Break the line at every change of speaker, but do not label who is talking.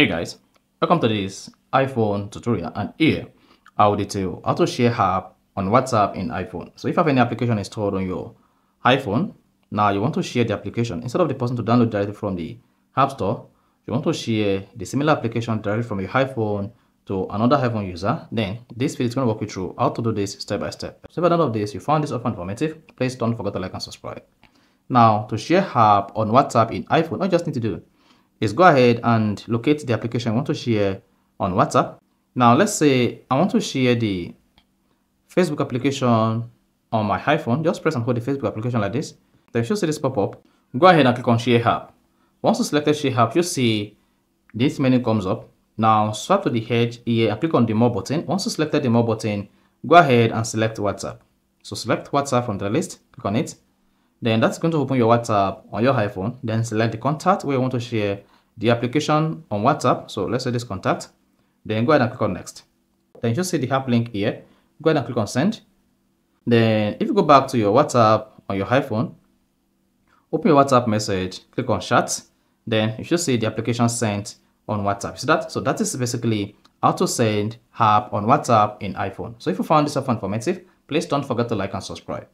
Hey guys, welcome to this iPhone tutorial, and here I will detail how to share app on WhatsApp in iPhone. So if you have any application installed on your iPhone, now you want to share the application instead of the person to download directly from the App Store, you want to share the similar application directly from your iPhone to another iPhone user, then this video is going to walk you through how to do this step by step. So if at the end of this you found this offer informative, please don't forget to like and subscribe. Now to share app on WhatsApp in iPhone, all you just need to do is go ahead and locate the application I want to share on WhatsApp. Now let's say I want to share the Facebook application on my iPhone. Just press and hold the Facebook application like this. Then you'll see this pop up. Go ahead and click on share app. Once you select share app, you'll see this menu comes up. Now swipe to the edge here and click on the more button. Once you selected the more button, go ahead and select WhatsApp. So select WhatsApp from the list, click on it. Then that's going to open your WhatsApp on your iPhone. Then select the contact where you want to share the application on WhatsApp. So let's say this contact. Then go ahead and click on next. Then you see the app link here. Go ahead and click on send. Then if you go back to your WhatsApp on your iPhone, open your WhatsApp message, click on chat. Then you should see the application sent on WhatsApp. See that? So that is basically how to send app on WhatsApp in iPhone. So if you found this informative, please don't forget to like and subscribe.